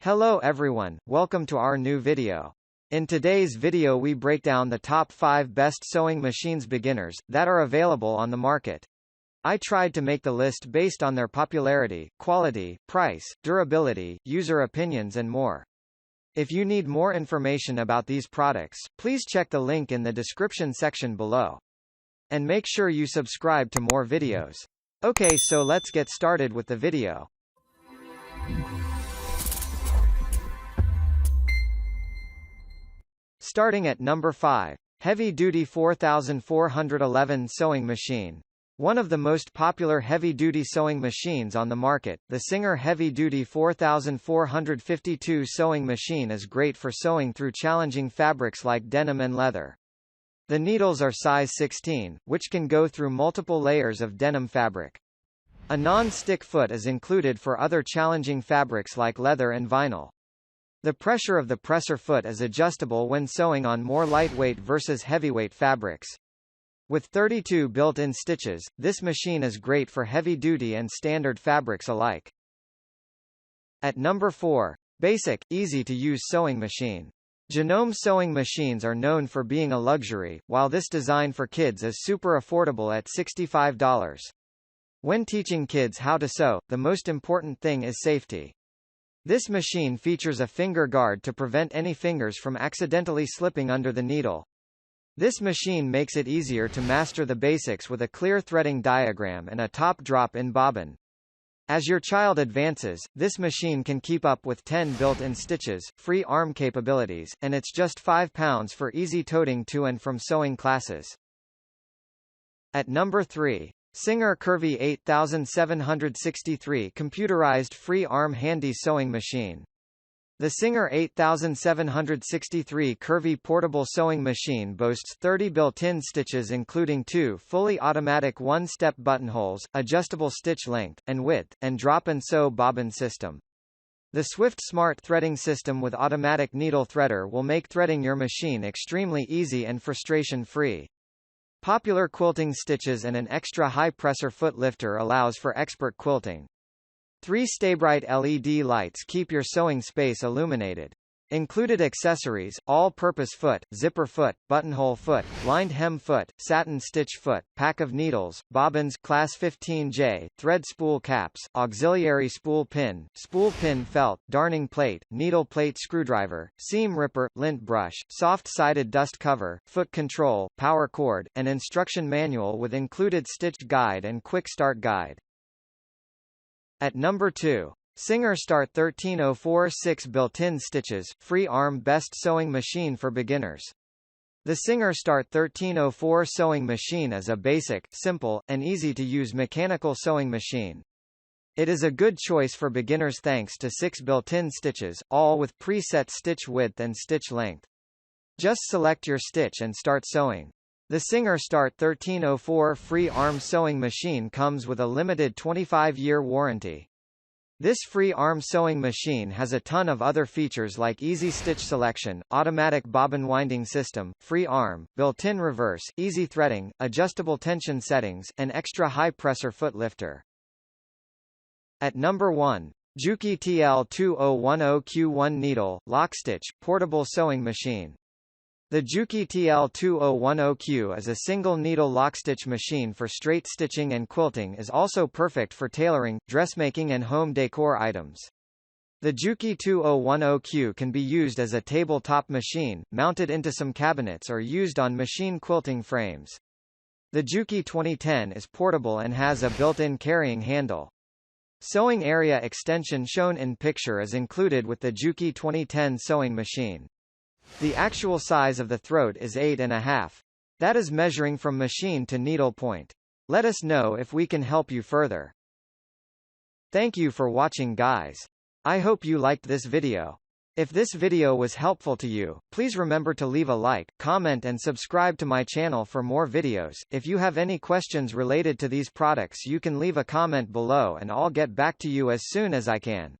Hello everyone, welcome to our new video. In today's video we break down the top 5 best sewing machines beginners that are available on the market. I tried to make the list based on their popularity, quality, price, durability, user opinions and more. If you need more information about these products, please check the link in the description section below. And make sure you subscribe to more videos. Okay, so let's get started with the video. Starting at number 5. Heavy-duty 4411 sewing machine. One of the most popular heavy-duty sewing machines on the market, the Singer Heavy-Duty 4452 sewing machine is great for sewing through challenging fabrics like denim and leather. The needles are size 16, which can go through multiple layers of denim fabric. A non-stick foot is included for other challenging fabrics like leather and vinyl. The pressure of the presser foot is adjustable when sewing on more lightweight versus heavyweight fabrics. With 32 built-in stitches, this machine is great for heavy-duty and standard fabrics alike. At number 4. Basic, easy-to-use sewing machine. Janome sewing machines are known for being a luxury, while this design for kids is super affordable at $65. When teaching kids how to sew, the most important thing is safety. This machine features a finger guard to prevent any fingers from accidentally slipping under the needle. This machine makes it easier to master the basics with a clear threading diagram and a top drop-in bobbin. As your child advances, this machine can keep up with 10 built-in stitches, free arm capabilities, and it's just £5 for easy toting to and from sewing classes. At number 3. Singer Curvy 8763 Computerized Free Arm Handy Sewing Machine. The Singer 8763 Curvy portable sewing machine boasts 30 built-in stitches including 2 fully automatic one-step buttonholes, adjustable stitch length, and width, and drop-and-sew bobbin system. The Swift Smart Threading System with automatic needle threader will make threading your machine extremely easy and frustration-free. Popular quilting stitches and an extra high presser foot lifter allows for expert quilting. 3 stay-bright LED lights keep your sewing space illuminated. Included accessories: all-purpose foot, zipper foot, buttonhole foot, lined hem foot, satin stitch foot, pack of needles, bobbins class 15J, thread spool caps, auxiliary spool pin felt, darning plate, needle plate screwdriver, seam ripper, lint brush, soft-sided dust cover, foot control, power cord, and instruction manual with included stitched guide and quick start guide. At number 2. Singer Start 13046 built-in stitches, free arm best sewing machine for beginners. The Singer Start 1304 sewing machine is a basic, simple, and easy-to-use mechanical sewing machine. It is a good choice for beginners thanks to 6 built-in stitches, all with preset stitch width and stitch length. Just select your stitch and start sewing. The Singer Start 1304 free arm sewing machine comes with a limited 25-year warranty. This free arm sewing machine has a ton of other features like easy stitch selection, automatic bobbin winding system, free arm, built-in reverse, easy threading, adjustable tension settings, and extra high presser foot lifter. At number 1. Juke ETL201OQ1 needle, Lockstitch, portable sewing machine. The Juke ETL201OQ is a single-needle lockstitch machine for straight stitching and quilting is also perfect for tailoring, dressmaking and home decor items. The Juke ETL201OQ can be used as a tabletop machine, mounted into some cabinets or used on machine quilting frames. The Juki 2010 is portable and has a built-in carrying handle. Sewing area extension shown in picture is included with the Juki 2010 sewing machine. The actual size of the throat is 8.5. That is measuring from machine to needle point. Let us know if we can help you further. Thank you for watching guys. I hope you liked this video. If this video was helpful to you, please remember to leave a like, comment and subscribe to my channel for more videos. If you have any questions related to these products you can leave a comment below and I'll get back to you as soon as I can.